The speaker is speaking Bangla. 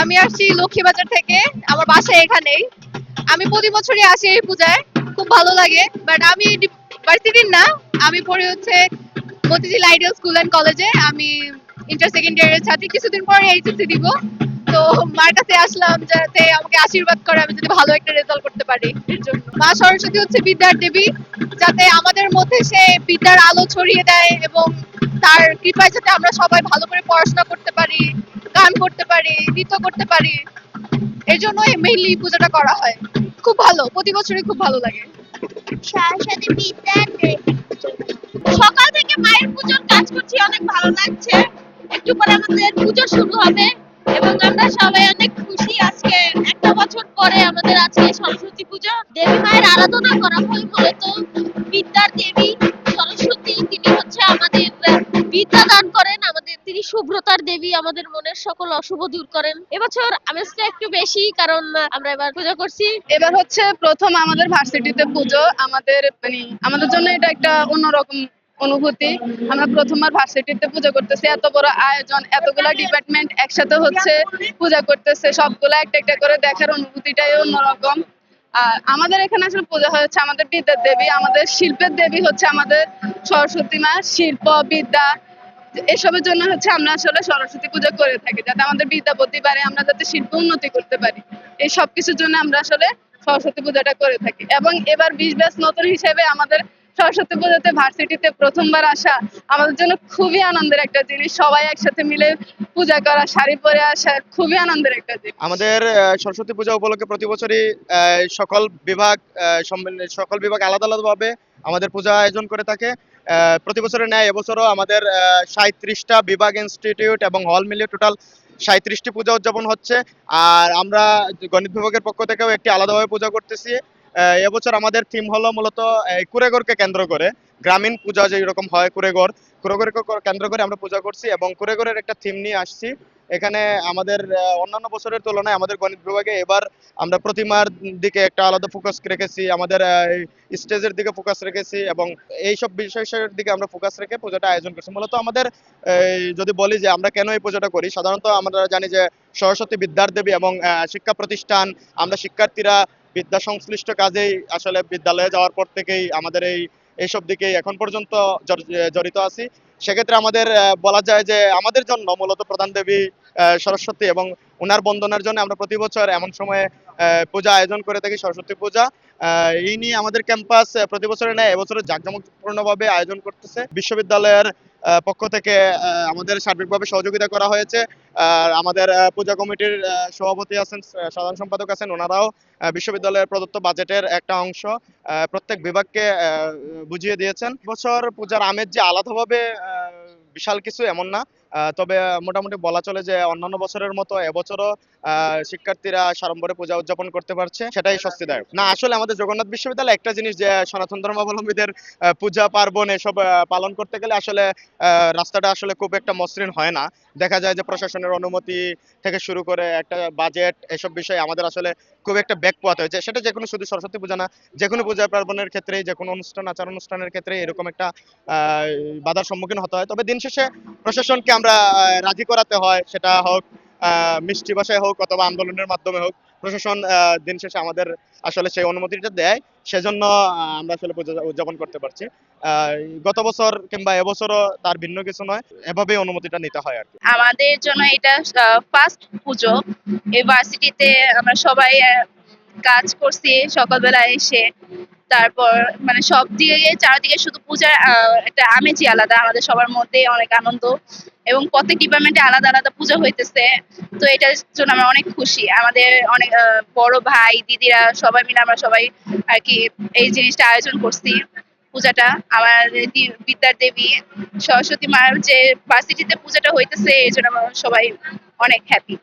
আমি আসছি লক্ষ্মীবাজার থেকে। আমার বাসা এখানেই। আমি প্রতি বছরই আসি এই পূজায়। খুব ভালো লাগে। বাট আমি ভার্সিটির না। আমি পড়ি হচ্ছে মতিঝিল আইডিয়াল স্কুল এন্ড কলেজে। আমি ইন্টার সেকেন্ড ইয়ারের ছাত্রী। কিছুদিন পরে এইচএসসি দিব। তো মার কাছে আসলাম যাতে আমাকে আশীর্বাদ করে আমি যদি ভালো একটা রেজাল্ট করতে পারি এর জন্য। মা সরস্বতী হচ্ছে বিদ্যার দেবী, যাতে আমাদের মধ্যে সে বিদ্যার আলো ছড়িয়ে দেয় এবং তার কৃপায় যাতে আমরা সবাই ভালো করে পড়াশোনা করতে পারি, গান করতে পারি, নৃত্য করতে পারি। এর জন্যই মেইনলি পূজাটা করা হয়। খুব ভালো, প্রতি বছরই খুব ভালো লাগে। সরস্বতী বিদ্যার দেবী। সকাল থেকে মায়ের পুজোর কাজ করছি, অনেক ভালো লাগছে। একটু পরে আমাদের পুজো শুরু হবে এবং আমরা সবাই অনেক খুশি। আজকে একটা বছর পরে আমাদের আছে সরস্বতী পূজা। দেবী মায়ের আরাধনা করা হয় মূলত। বিদ্যার দেবী সরস্বতী, তিনি হচ্ছে আমাদের বিদ্যা দান করেন। আমাদের তিনি শুভ্রতার দেবী, আমাদের মনের সকল অশুভ দূর করেন। এবছর আমেজটা একটু বেশি, কারণ আমরা এবার পূজা করছি। এবার হচ্ছে প্রথম আমাদের ভার্সিটিতে পুজো। আমাদের জন্য এটা একটা অন্যরকম অনুভূতি। আমরা প্রথমবার ভার্সিটিতে পূজা করতেছি। এত বড় আয়োজন, এতগুলা ডিপার্টমেন্ট একসাথে হচ্ছে পূজা করতেছে, সবগুলা একটা একটা করে দেখার অনুভূতিটাই অন্যরকম। আর আমাদের এখানে আসলে পূজা হচ্ছে আমাদের বিদ্যার দেবী, আমাদের শিল্পের দেবী হচ্ছে আমাদের সরস্বতী মা। শিল্প, বিদ্যা এসবের জন্য হচ্ছে আমরা আসলে সরস্বতী পূজা করে থাকি, যাতে আমাদের বিদ্যা বুদ্ধি বাড়ে, আমরা যাতে শিল্প উন্নতি করতে পারি। এই সব কিছুর জন্য আমরা আসলে সরস্বতী পূজাটা করে থাকি। এবং এবার 20 ব্যাচ নতুন হিসেবে আমাদের সরস্বতী পুজোতে ভার্সিটিতে প্রথমবার আসা আমাদের জন্য খুবই আনন্দের একটা জিনিস। সবাই একসাথে মিলে পূজা করা, শাড়ি পরে আসা খুবই আনন্দের একটা জিনিস। আমাদের সরস্বতী পূজা উপলক্ষে প্রতি বছরই সকল বিভাগ আলাদা আলাদাভাবে আমাদের পূজা আয়োজন করে থাকে। প্রতি বছরের ন্যায় এবছরও আমাদের 37টা বিভাগ, ইনস্টিটিউট এবং হল মিলিয়ে টোটাল 37টি পূজা উদযাপন হচ্ছে। আর আমরা গণিত বিভাগের পক্ষ থেকেও একটি আলাদাভাবে পূজা করতেছি। এবছর আমাদের থিম হলো মূলত কুড়েঘরকে কেন্দ্র করে, গ্রামীণ পূজা যেরকম হয় কুড়েঘরকে কেন্দ্র করে আমরা পূজা করছি এবং কুড়েঘরের একটা থিম নিয়ে আসছি। এখানে আমাদের অন্যান্য বছরের তুলনায় আমাদের গণিত বিভাগে এবার আমরা প্রতিমার দিকে একটা আলাদা ফোকাস রেখেছি, আমাদের স্টেজের দিকে ফোকাস রেখেছি এবং এইসব বিষয়ের দিকে আমরা ফোকাস রেখে পূজাটা আয়োজন করছি। মূলত আমাদের যদি বলি যে আমরা কেন এই পূজাটা করি, সাধারণত আমরা জানি যে সরস্বতী বিদ্যার দেবী এবং শিক্ষা প্রতিষ্ঠান, আমরা শিক্ষার্থীরা বিদ্যা সংশ্লিষ্ট কাজেই আসলে বিদ্যালয়ে যাওয়ার পর থেকেই আমাদের এইসব দিকেই এখন পর্যন্ত জড়িত আছি। সেক্ষেত্রে আমাদের বলা যায় যে আমাদের জন্য মূলত প্রধান দেবী সরস্বতী, এবং ওনার বন্দনার জন্য আমরা প্রতি বছর এমন সময়ে পূজা আয়োজন করে থাকি, সরস্বতী পূজা। এই নিয়ে আমাদের ক্যাম্পাস প্রতি বছরের ন্যায় এবছর জাঁকজমকপূর্ণভাবে আয়োজন করতেছে। বিশ্ববিদ্যালয়ের পক্ষ থেকে আমাদের সার্বিকভাবে সহযোগিতা করা হয়েছে। আর আমাদের পূজা কমিটির সভাপতি আছেন, সাধারণ সম্পাদক আছেন, ওনারাও বিশ্ববিদ্যালয়ের প্রদত্ত বাজেটের একটা অংশ প্রত্যেক বিভাগকে বুঝিয়ে দিয়েছেন। বছর পূজার আমেজ যে আলাদাভাবে বিশাল কিছু এমন না। তবে মোটামুটি বলা চলে যে অন্যান্য বছরের মতো এবছরও শিক্ষার্থীরা সাড়ম্বরে পূজা উদযাপন করতে পারছে, সেটাই স্বস্তিদায়ক। না, আসলে আমাদের জগন্নাথ বিশ্ববিদ্যালয় একটা জিনিস যে সনাতন ধর্মাবলম্বীদের পূজা পার্বণ এসব পালন করতে গেলে আসলে রাস্তাটা আসলে খুব একটা মসৃণ হয় না। দেখা যায় যে প্রশাসনের অনুমতি থেকে শুরু করে একটা বাজেট, এসব বিষয়ে আমাদের আসলে খুব একটা ব্যাক পোয়াতে হয়েছে। সেটা যে কোনো শুধু সরস্বতী পূজা না, যে কোনো পূজা পার্বণের ক্ষেত্রে, যে কোনো অনুষ্ঠান আচার অনুষ্ঠানের ক্ষেত্রে এরকম একটা বাধার সম্মুখীন হতে হয়। তবে দিন শেষে প্রশাসনকে আমরা রাজি করাতে হয়, সেটা হোক মিষ্টি ভাষায় হোক অথবা আন্দোলনের মাধ্যমে হোক। প্রশাসন দিন শেষে আমাদের আসলে সেই অনুমতিটা দেয়, সেজন্য আমরা আসলে পূজা উদযাপন করতে পারছি। গত বছর কিংবা এবছরও তার ভিন্ন কিছু নয়, এভাবেই অনুমতিটা নিতে হয় আর কি। আমাদের জন্য এটা ফার্স্ট পুজো। এই ভার্সিটিতে আমরা সবাই কাজ করছি সকালবেলা এসে। তারপর মানে সব দিকে চারদিকে শুধু পূজার একটা আমেজই আলাদা, আমাদের সবার মধ্যে অনেক আনন্দ এবং প্রত্যেক ডিপার্টমেন্টে আলাদা আলাদা পূজা হইতেছে। তো এটার জন্য আমরা অনেক খুশি। আমাদের অনেক বড় ভাই দিদিরা সবাই মিলে আমরা সবাই আর কি এই জিনিসটা আয়োজন করছি, পূজাটা। আমার বিদ্যার দেবী সরস্বতী মার যে ভার্সিটিতে পূজাটা হইতেছে, এই জন্য আমরা সবাই অনেক হ্যাপি।